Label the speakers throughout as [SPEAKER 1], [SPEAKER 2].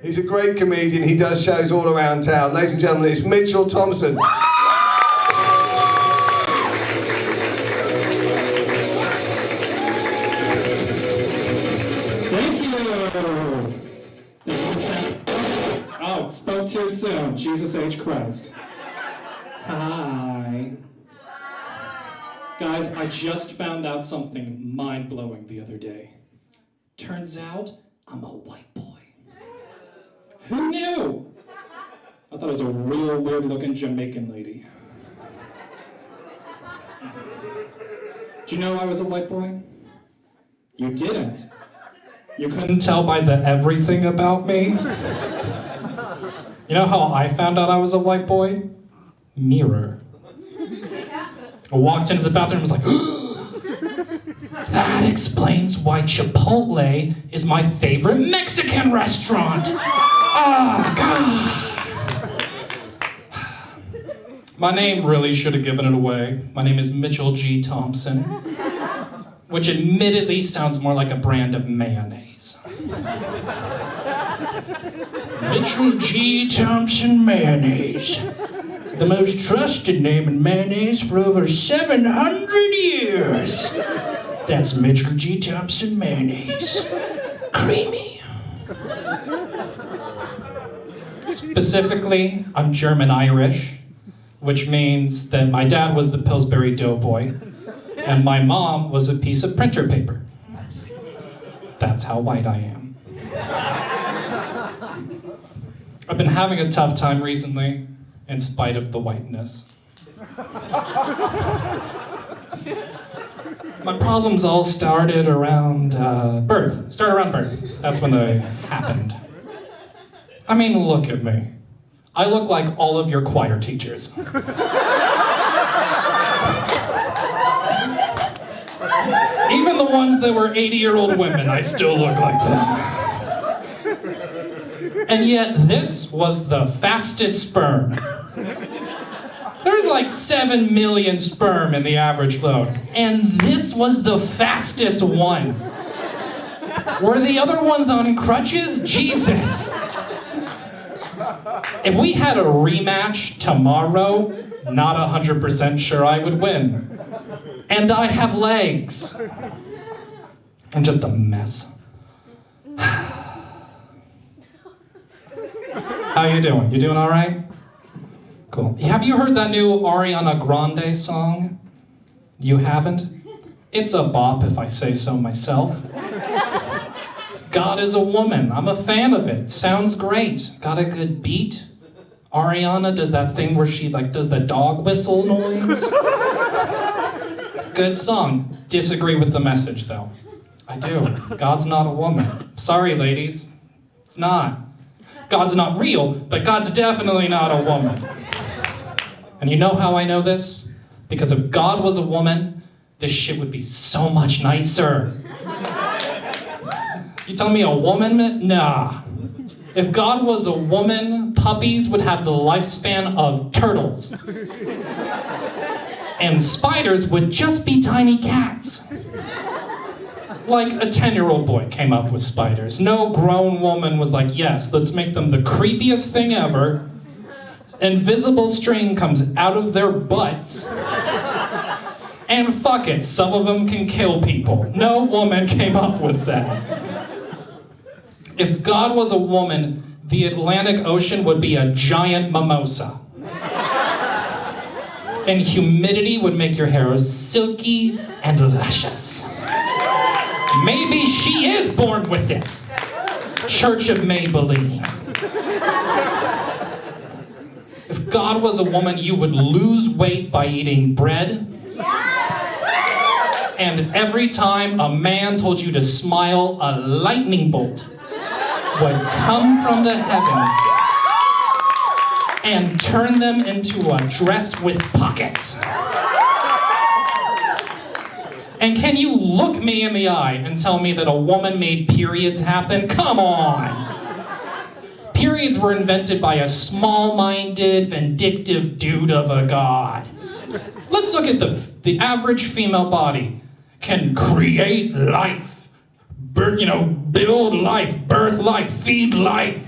[SPEAKER 1] He's a great comedian. He does shows all around town. Ladies and gentlemen, it's Mitchell Thompson.
[SPEAKER 2] Thank you. Oh, spoke too soon. Jesus H. Christ. Hi. Guys, I just found out something mind-blowing the other day. Turns out, I'm a white boy. Who knew? I thought it was a real weird-looking Jamaican lady. Did you know I was a white boy? You didn't. You couldn't tell by the everything about me? You know how I found out I was a white boy? Mirror. I walked into the bathroom and was like, that explains why Chipotle is my favorite Mexican restaurant. Oh, God. My name really should have given it away. My name is MitchellGeraldthompson, which admittedly sounds more like a brand of mayonnaise. MitchellGeraldthompson mayonnaise. The most trusted name in mayonnaise for over 700 years. That's MitchellGeraldthompson mayonnaise. Creamy. Specifically, I'm German-Irish, which means that my dad was the Pillsbury Doughboy, and my mom was a piece of printer paper. That's how white I am. I've been having a tough time recently, in spite of the whiteness. My problems all started around birth. That's when they happened. I mean, look at me. I look like all of your choir teachers. Even the ones that were 80-year-old women, I still look like them. And yet, this was the fastest sperm. There's like 7 million sperm in the average load, and this was the fastest one. Were the other ones on crutches? Jesus. If we had a rematch tomorrow, not 100% sure I would win. And I have legs. I'm just a mess. How you doing? You doing all right? Cool. Have you heard that new Ariana Grande song? You haven't? It's a bop if I say so myself. It's God is a Woman. I'm a fan of it. Sounds great. Got a good beat. Ariana does that thing where she does the dog whistle noise. It's a good song. Disagree with the message though. I do. God's not a woman. Sorry ladies. It's not. God's not real, but God's definitely not a woman. And you know how I know this? Because if God was a woman, this shit would be so much nicer. You tell me a woman? Nah. If God was a woman, puppies would have the lifespan of turtles. And spiders would just be tiny cats. Like a 10-year-old boy came up with spiders. No grown woman was like, yes, let's make them the creepiest thing ever. Invisible string comes out of their butts. And fuck it, some of them can kill people. No woman came up with that. If God was a woman, the Atlantic Ocean would be a giant mimosa. And humidity would make your hair silky and luscious. Maybe she is born with it. Church of Maybelline. If God was a woman, you would lose weight by eating bread. And every time a man told you to smile, a lightning bolt would come from the heavens and turn them into a dress with pockets. And can you look me in the eye and tell me that a woman made periods happen? Come on! Periods were invented by a small-minded, vindictive dude of a god. Let's look at the average female body. Can create life, build life, birth life, feed life.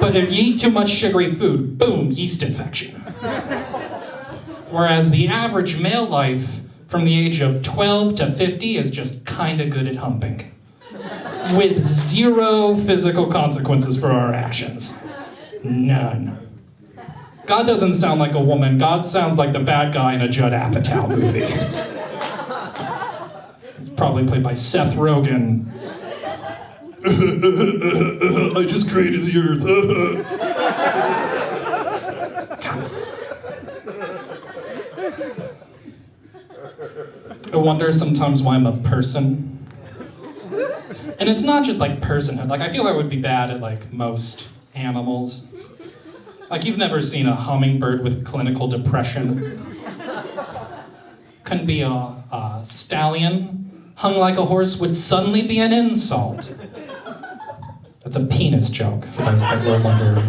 [SPEAKER 2] But if you eat too much sugary food, boom, yeast infection. Whereas the average male life from the age of 12 to 50 is just kinda good at humping. With 0 physical consequences for our actions. None. God doesn't sound like a woman. God sounds like the bad guy in a Judd Apatow movie. It's probably played by Seth Rogen. I just created the earth. I wonder sometimes why I'm a person. And it's not just like personhood. Like I feel I would be bad at like most animals. Like you've never seen a hummingbird with clinical depression. Couldn't be a stallion. Hung like a horse would suddenly be an insult. That's a penis joke, for those that were wondering.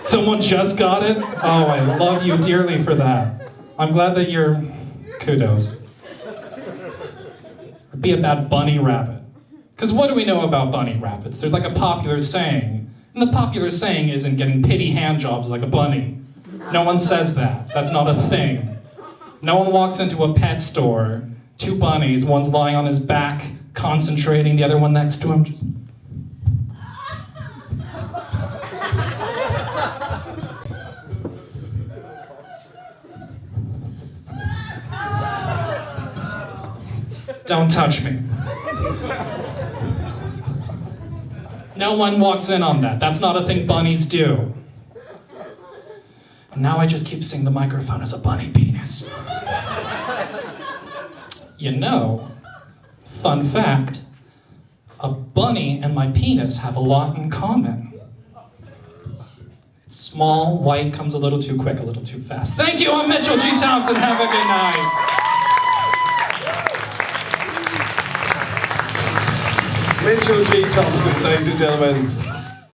[SPEAKER 2] Someone just got it? Oh, I love you dearly for that. I'm glad that you're... kudos. Be a bad bunny rabbit. Because what do we know about bunny rabbits? There's like a popular saying, and the popular saying isn't getting pity hand jobs like a bunny. No one says that. That's not a thing. No one walks into a pet store, 2 bunnies, one's lying on his back, concentrating, the other one next to him just... Don't touch me. No one walks in on that. That's not a thing bunnies do. And now I just keep seeing the microphone as a bunny penis. You know, fun fact, a bunny and my penis have a lot in common. It's small, white, comes a little too quick, a little too fast. Thank you, I'm Mitchell G. Thompson. Have a good night.
[SPEAKER 1] Mitchell G. Thompson, ladies and gentlemen.